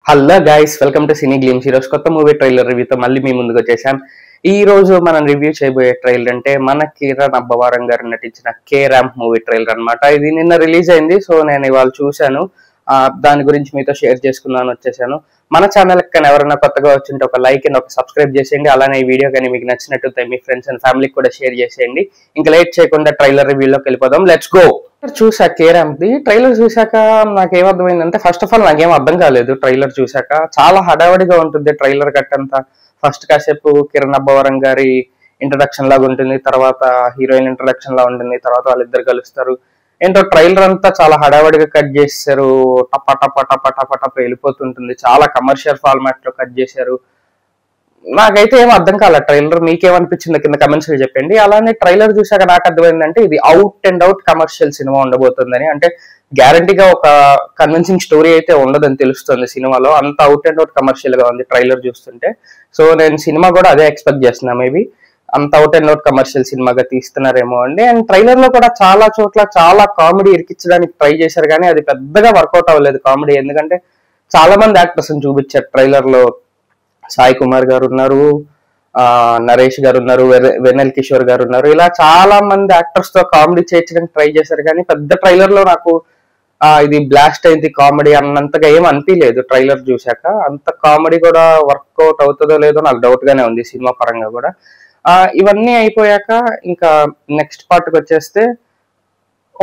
Hello guys, welcome to cine glimpse. ఈరోజు కొత్త movie trailer రివ్యూతో మళ్ళీ మీ ముందుకు వచ్చేసాం. ఈ రోజు మనం రివ్యూ చేయబోయే ట్రైలర్ అంటే మన కిరణ్ అబ్బవరం గారు నటించిన కే ర్యాంప్ మూవీ ట్రైలర్ అన్నమాట. ఇది నిన్న రిలీజ్ అయింది, సో నేను ఇవాళ చూశాను. దాని గురించి మీతో షేర్ చేసుకుందామని వచ్చేసాను. మన ఛానల్ కానీ ఎవరైనా కొత్తగా వచ్చింటే ఒక లైక్ అండ్ ఒక సబ్స్క్రైబ్ చేసేయండి. అలానే ఈ వీడియో కానీ మీకు నచ్చినట్టు మీ ఫ్రెండ్స్ అండ్ ఫ్యామిలీకి కూడా షేర్ చేసేయండి. ఇంకా లేట్ చేయకుండా ట్రైలర్ రివ్యూలోకి వెళ్ళిపోదాం. Let's go. చూసా కే ర్యాంప్ ది ట్రైలర్ చూసాక నాకేమర్థమైందంటే, ఫస్ట్ ఆఫ్ ఆల్ నాకేం అర్థం కాలేదు. ట్రైలర్ చూసాక చాలా హడావడిగా ఉంటుంది ట్రైలర్ కట్టంతా. ఫస్ట్ కాసేపు కిరణ్ అబ్బవరం గారి ఇంట్రడక్షన్ లాగా ఉంటుంది, తర్వాత హీరోయిన్ ఇంట్రడక్షన్ లా ఉంటుంది, తర్వాత వాళ్ళిద్దరు కలుస్తారు. ఏంటో ట్రైలర్ అంతా చాలా హడావడిగా కట్ చేశారు. టపా టపా టపా టపా టపా వెళ్ళిపోతుంటుంది. చాలా కమర్షియల్ ఫార్మాట్ లో కట్ చేశారు. నాకైతే ఏం అర్థం కాలే ట్రైలర్. మీకేమనిపించింది కింద కమెంట్స్ లో చెప్పండి. అలానే ట్రైలర్ చూసాక నాకు అర్థమైందంటే ఇది out and out commercial cinema ఉండబోతుందని. అంటే గ్యారంటీగా ఒక కన్విన్సింగ్ స్టోరీ అయితే ఉండదని తెలుస్తుంది సినిమాలో. అంత అవుట్ అండ్ అవుట్ కమర్షియల్ గా ఉంది ట్రైలర్ చూస్తుంటే. సో నేను సినిమా కూడా అదే ఎక్స్పెక్ట్ చేస్తున్నా. మేబీ అంత అవుట్ అండ్ అవుట్ కమర్షియల్ సినిమాగా తీస్తున్నారేమో అండి. అండ్ ట్రైలర్ లో కూడా చాలా చోట్ల చాలా కామెడీ ఇరికించడానికి ట్రై చేశారు, కానీ అది పెద్దగా వర్కౌట్ అవ్వలేదు కామెడీ. ఎందుకంటే చాలా మంది యాక్టర్స్ చూపించారు ట్రైలర్ లో. సాయి కుమార్ గారు ఉన్నారు, నరేష్ గారు ఉన్నారు, వెన్నెల్ కిషోర్ గారు ఉన్నారు. ఇలా చాలా మంది యాక్టర్స్ తో కామెడీ చేయించడానికి ట్రై చేశారు, కానీ పెద్ద ట్రైలర్ లో నాకు ఇది బ్లాస్ట్ అయింది కామెడీ అన్నంతగా ఏం అనిపించలేదు. ట్రైలర్ చూశాక అంత కామెడీ కూడా వర్కౌట్ అవుతుందో లేదో నాకు డౌట్ గానే ఉంది సినిమా పరంగా కూడా. ఇవన్నీ అయిపోయాక ఇంకా నెక్స్ట్ పార్ట్కి వచ్చేస్తే,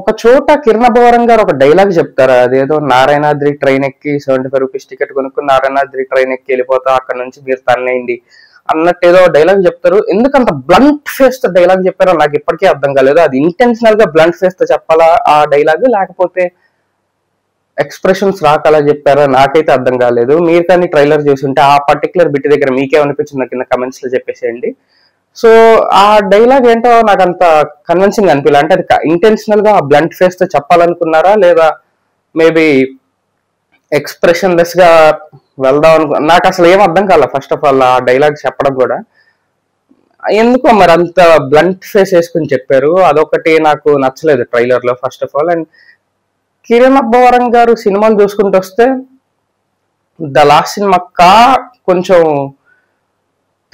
ఒక చోట కిరణ్ అబ్బవరం గారు ఒక డైలాగ్ చెప్తారు. అదేదో నారాయణాద్రి ట్రైన్ ఎక్కి 75 రూపీస్ టికెట్ కొనుక్కుని నారాయణాద్రి ట్రైన్ ఎక్కి వెళ్ళిపోతా, అక్కడ నుంచి మీరు తన్నేయండి అన్నట్టు ఏదో డైలాగ్ చెప్తారు. ఎందుకంత బ్లంట్ ఫేస్ తో డైలాగ్ చెప్పారో నాకు ఇప్పటికీ అర్థం కాలేదు. అది ఇంటెన్షనల్ గా బ్లంట్ ఫేస్ తో చెప్పాలా ఆ డైలాగ్, లేకపోతే ఎక్స్ప్రెషన్స్ రాకలా చెప్పారా నాకైతే అర్థం కాలేదు. మీరు కానీ ట్రైలర్ చూసుంటే ఆ పర్టికులర్ బిట్ దగ్గర మీకేమనిపించిందో కింద కమెంట్స్ లో చెప్పేసేయండి. సో ఆ డైలాగ్ ఏంటో నాకు అంత కన్విన్సింగ్ అనిపించలే. అంటే అది ఇంటెన్షనల్ గా బ్లంట్ ఫేస్ తో చెప్పాలనుకున్నారా, లేదా మేబీ ఎక్స్ప్రెషన్ లెస్ గా వెళ్దాం నాకు అసలు ఏం అర్థం కాల. ఫస్ట్ ఆఫ్ ఆల్ ఆ డైలాగ్ చెప్పడం కూడా ఎందుకో మరి అంత బ్లంట్ ఫేస్ వేసుకుని చెప్పారు. అదొకటి నాకు నచ్చలేదు ట్రైలర్ లో first of all. And Kiran Abbavaram గారు సినిమాలు చూసుకుంటూ వస్తే ద లాస్ట్ సినిమా కొంచెం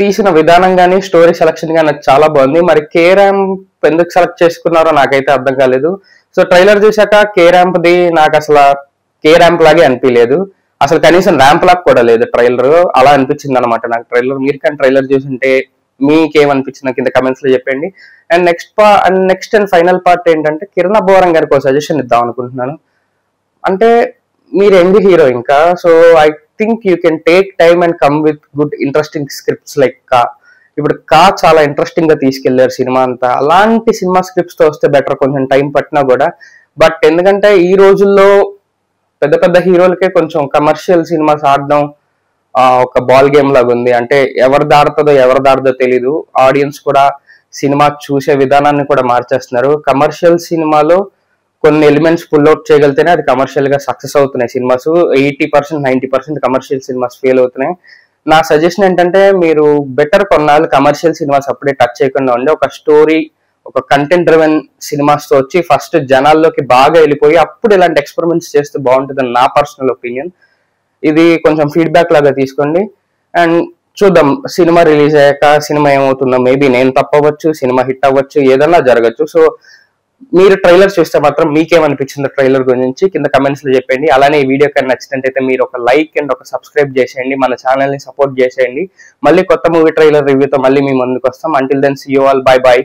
తీసిన విధానం కానీ స్టోరీ సెలక్షన్ కానీ నాకు చాలా బాగుంది. మరి కే ర్యాంప్ ఎందుకు సెలెక్ట్ చేసుకున్నారో నాకైతే అర్థం కాలేదు. సో ట్రైలర్ చూసాక కే ర్యాంప్ ది నాకు అసలు కే ర్యాంప్ లాగే అనిపించలేదు. అసలు కనీసం ర్యాంప్ లాగా కూడా లేదు ట్రైలర్. అలా అనిపించింది అనమాట నాకు ట్రైలర్. మీరు కానీ ట్రైలర్ చూసుంటే మీకేమనిపించింది కింద కమెంట్స్ లో చెప్పండి. And next and final part ఏంటంటే, కిరణ్ అబ్బవరం గారికి ఒక సజెషన్ ఇద్దాం అనుకుంటున్నాను. అంటే మీరు యంగ్ హీరో ఇంకా, so I think you can take time and come with good interesting scripts like ఇప్పుడు చాలా ఇంట్రెస్టింగ్ గా తీసుకెళ్లారు సినిమా అంతా. అలాంటి సినిమా స్క్రిప్ట్స్ తో వస్తే బెటర్, కొంచెం టైం పట్టినా కూడా. బట్ ఎందుకంటే ఈ రోజుల్లో పెద్ద పెద్ద హీరోలకే కొంచెం కమర్షియల్ సినిమాస్ ఆడడం ఒక బాల్ గేమ్ లాగా ఉంది. అంటే ఎవరు దాడుతుందో తెలీదు. ఆడియన్స్ కూడా సినిమా చూసే విధానాన్ని కూడా మార్చేస్తున్నారు. కమర్షియల్ సినిమాలో కొన్ని ఎలిమెంట్స్ పుల్ అవుట్ చేయగలితేనే అది కమర్షియల్ గా సక్సెస్ అవుతున్నాయి సినిమాస్. 80% 90% కమర్షియల్ సినిమాస్ ఫెయిల్ అవుతున్నాయి. నా సజెషన్ ఏంటంటే, మీరు బెటర్ కొన్నాళ్ళు కమర్షియల్ సినిమాస్ అప్పుడే టచ్ చేయకుండా ఉండి ఒక స్టోరీ, ఒక కంటెంట్ డ్రివెన్ సినిమాస్ తో వచ్చి ఫస్ట్ జనాల్లోకి బాగా వెళ్ళిపోయి అప్పుడు ఇలాంటి ఎక్స్పెరిమెంట్స్ చేస్తే బాగుంటుందని నా పర్సనల్ ఒపీనియన్. ఇది కొంచెం ఫీడ్బ్యాక్ లాగా తీసుకోండి. అండ్ చూద్దాం సినిమా రిలీజ్ అయ్యాక సినిమా ఏమవుతుందో. మేబీ నేను తప్పవచ్చు, సినిమా హిట్ అవ్వచ్చు, ఏదన్నా జరగచ్చు. సో మీరు ట్రైలర్ చూస్తే మాత్రం మీకేమనిపించిందో ట్రైలర్ గురించి కింద కమెంట్స్ లో చెప్పండి. అలానే ఈ వీడియో కానీ నచ్చినట్టయితే మీరు ఒక లైక్ అండ్ ఒక సబ్స్క్రైబ్ చేసేయండి. మన ఛానల్ ని సపోర్ట్ చేసేయండి. మళ్ళీ కొత్త మూవీ ట్రైలర్ రివ్యూతో మళ్ళీ మీ ముందుకు వస్తాం. Until then see you all, bye by.